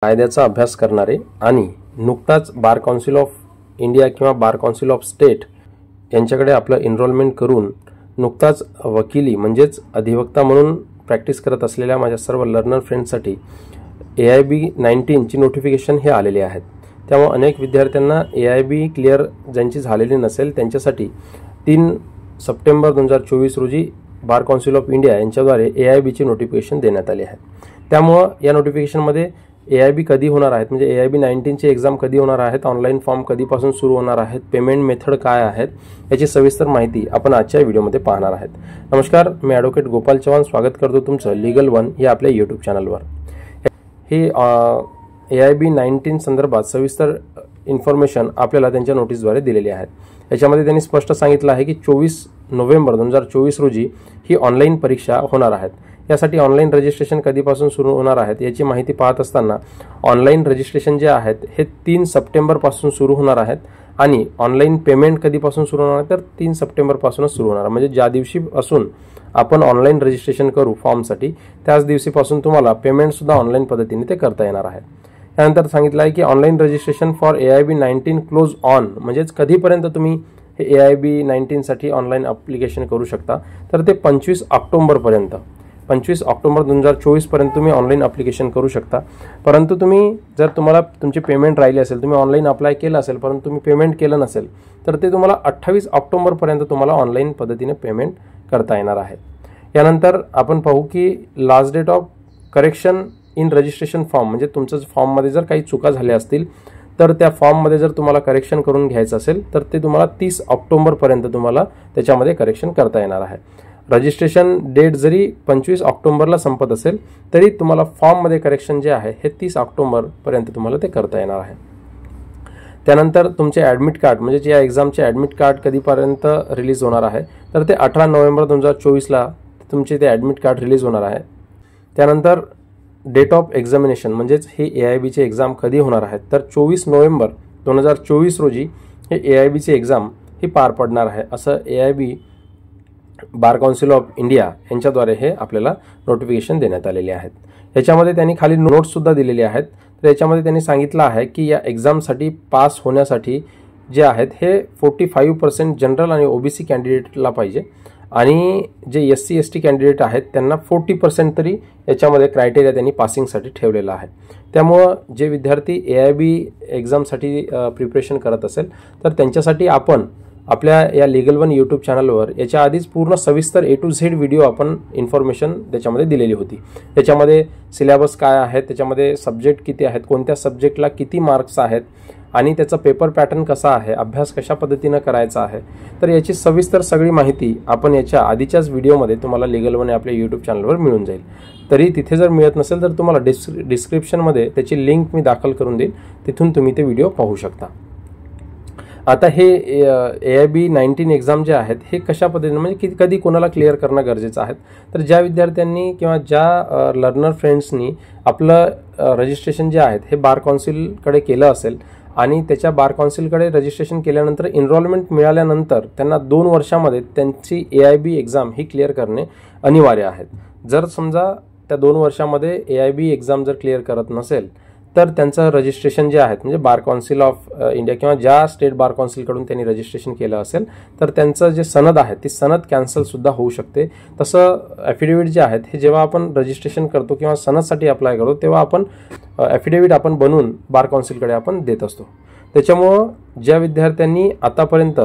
कायद्याचा अभ्यास करणारे आणि नुकताच बार काउन्सिल ऑफ इंडिया किंवा बार काउन्सिल ऑफ स्टेट यांच्याकडे आपलं एनरोलमेंट करून नुकताच वकिली म्हणजेच अधिवक्ता म्हणून प्रॅक्टिस करत असलेल्या माझ्या सर्व लर्नर फ्रेंड्ससाठी AIB-19 ची नोटिफिकेशन हे आलेले आहेत। त्यामुळे अनेक विद्यार्थ्यांना AIB क्लिअर ज्यांची झालेली नसेल त्यांच्यासाठी 3 सप्टेंबर 2024 रोजी बार काउन्सिल ऑफ इंडिया यांच्याद्वारे AIB ची नोटिफिकेशन देण्यात आली आहे। त्यामुळे या नोटिफिकेशनमध्ये AIB कधी होणार आहेत म्हणजे AIB-19 ची एग्जाम कधी होणार आहेत, ऑनलाईन फॉर्म कधीपासून सुरू होणार आहेत, पेमेंट मेथड काय आहेत याची सविस्तर माहिती आपण आजच्या व्हिडिओमध्ये पाहणार आहोत। नमस्कार, मी ॲडव्होकेट गोपाल चव्हाण स्वागत करतो तुमचं लीगल वन या आपल्या YouTube चॅनलवर। हे AIB-19 संदर्भात सविस्तर इन्फॉर्मेशन आपल्याला त्यांच्या नोटीसद्वारे दिलेली आहे। याच्यामध्ये त्यांनी स्पष्ट सांगितलं आहे की 24 नोव्हेंबर 2024 रोजी ही ऑनलाईन परीक्षा होणार आहेत। यासाठी ऑनलाईन रजिस्ट्रेशन कधीपासून सुरू होणार आहेत याची माहिती पाहत असताना ऑनलाईन रजिस्ट्रेशन जे आहेत हे 3 सप्टेंबर पासून सुरू होणार आहेत आणि ऑनलाईन पेमेंट कधीपासून सुरू होणार तर 3 सप्टेंबर पासूनच सुरू होणार। म्हणजे ज्या दिवशी पासून आपण ऑनलाईन रजिस्ट्रेशन करू फॉर्मसाठी त्याच दिवशीपासून तुम्हाला पेमेंट सुद्धा ऑनलाईन पद्धतीने ते करता येणार आहे। त्यानंतर सांगितलं आहे की online registration for AIB-19 close on म्हणजेच कधीपर्यंत तुम्ही हे AIB-19 साठी ऑनलाईन ॲप्लिकेशन करू शकता तर ते 25 ऑक्टोबर पर्यंत 25 ऑक्टोबर 2024 पर्यंत तुम्ही ऑनलाईन ॲप्लिकेशन करू शकता। परंतु तुम्ही जर तुम्हाला तुमची पेमेंट राहिली असेल, तुम्ही ऑनलाईन अप्लाय केलं असेल परंतु तुम्ही पेमेंट केलं नसेल तर ते तुम्हाला 28 ऑक्टोबर पर्यंत तुम्हाला ऑनलाईन पद्धतीने पेमेंट करता येणार आहे। यानंतर आपण पाहू की last date of correction in registration form म्हणजे तुमचं फॉर्ममध्ये जर काही चुका झाल्या असतील तर त्या फॉर्ममध्ये जर तुम्हाला करेक्शन करून घ्यायचं असेल तर ते तुम्हाला 30 ऑक्टोबर पर्यंत तुम्हाला त्याच्यामध्ये करेक्शन करता येणार आहे। रजिस्ट्रेशन डेट जरी 25 ऑक्टोबरला संपत असेल तरी तुम्हाला फॉर्ममध्ये करेक्शन जे आहे हे 30 ऑक्टोबर पर्यंत तुम्हाला ते करता येणार आहे। त्यानंतर तुमचे ॲडमिट कार्ड म्हणजे या एक्झामचे ॲडमिट कार्ड कधीपर्यंत रिलीज होणार आहे तर ते 18 नोव्हेंबर 2024ला तुमचे ते ॲडमिट कार्ड रिलीज होणार आहे। त्यानंतर डेट ऑफ एक्झामिनेशन म्हणजेच हे AIB ची एक्झाम कधी होणार आहे तर 24 नोव्हेंबर 2024 रोजी हे AIB ची एक्झाम ही पार पडणार आहे असं AIB bar council of India यांच्याद्वारे हे आपल्याला नोटिफिकेशन देण्यात आलेले आहेत। याच्यामध्ये त्यांनी खाली नोट्स सुद्धा दिलेले आहेत। तर याच्यामध्ये त्यांनी सांगितलं आहे की या एक्झामसाठी पास होण्यासाठी जे आहेत हे 45% जनरल आणि OBC कॅन्डिडेटला पाहिजे आणि जे SC ST कॅन्डिडेट आहेत त्यांना 40% तरी याच्यामध्ये क्रायटेरिया त्यांनी पासिंगसाठी ठेवलेला आहे। त्यामुळं जे विद्यार्थी AIB एक्झामसाठी प्रिपरेशन करत असेल तर त्यांच्यासाठी आपण आपल्या या लीगल वन YouTube चॅनलवर याच्या आधीच पूर्ण सविस्तर A to Z व्हिडिओ आपण इन्फॉर्मेशन त्याच्यामध्ये दिलेली होती। त्याच्यामध्ये सिलेबस काय आहे, त्याच्यामध्ये सब्जेक्ट किती आहेत, कोणत्या सब्जेक्टला किती मार्क्स आहेत आणि त्याचा पेपर पॅटर्न कसा आहे, अभ्यास कशा पद्धतीनं करायचा आहे तर याची सविस्तर सगळी माहिती आपण याच्या आधीच्याच व्हिडिओमध्ये तुम्हाला लीगल वन आपल्या YouTube चॅनलवर मिळून जाईल। तरी तिथे जर मिळत नसेल तर तुम्हाला डिस्क्रिप्शनमध्ये त्याची लिंक मी दाखल करून देईन, तिथून तुम्ही ते व्हिडिओ पाहू शकता। आता हे AIB-19 एक्झाम जे आहेत हे कशा पद्धतीने म्हणजे कधी कोणाला क्लिअर करणं गरजेचं आहे तर ज्या विद्यार्थ्यांनी किंवा ज्या लर्नर फ्रेंड्सनी आपलं रजिस्ट्रेशन जे आहेत हे बार काउन्सिलकडे केलं असेल आणि त्याच्या बार काउन्सिलकडे रजिस्ट्रेशन केल्यानंतर एनरोलमेंट मिळाल्यानंतर त्यांना 2 वर्षामध्ये त्यांची AIB एक्झाम ही क्लिअर करणे अनिवार्य आहे। जर समजा त्या 2 वर्षामध्ये AIB एक्झाम जर क्लिअर करत नसेल तर त्यांचं रजिस्ट्रेशन जे आहेत म्हणजे बार काउन्सिल ऑफ इंडिया किंवा ज्या स्टेट बार काउन्सिलकडून त्यांनी रजिस्ट्रेशन केलं असेल तर त्यांचं जे सनद आहे ती सनद कॅन्सल सुद्धा होऊ शकते। तसं ॲफिडेविट जे आहेत हे जेव्हा आपण रजिस्ट्रेशन करतो किंवा सनदसाठी अप्लाय करतो तेव्हा आपण ॲफिडेविट आपण बनवून बार काउन्सिलकडे आपण देत असतो। त्याच्यामुळं ज्या विद्यार्थ्यांनी आतापर्यंत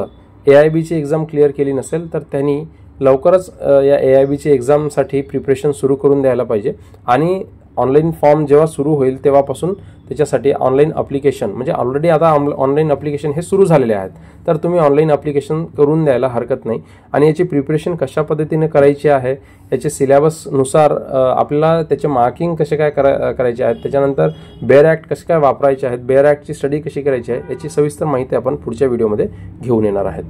AIB ची एक्झाम क्लिअर केली नसेल तर त्यांनी लवकरच या AIB ची एक्झामसाठी प्रिपरेशन सुरू करून द्यायला पाहिजे आणि ऑनलाईन फॉर्म जेव्हा सुरू होईल तेव्हापासून त्याच्यासाठी ऑनलाईन ॲप्लिकेशन म्हणजे ऑलरेडी आता ऑनलाईन ॲप्लिकेशन हे सुरू झालेले आहेत तर तुम्ही ऑनलाईन ॲप्लिकेशन करून द्यायला हरकत नाही आणि याची प्रिपरेशन कशा पद्धतीने करायची आहे याचे सिलेबसनुसार आपल्याला त्याचे मार्किंग कसे काय करायचे आहेत, त्याच्यानंतर बेअर ॲक्ट कसे काय वापरायचे आहेत, बेअर ॲक्टची स्टडी कशी करायची आहे याची सविस्तर माहिती आपण पुढच्या व्हिडिओमध्ये घेऊन येणार आहेत।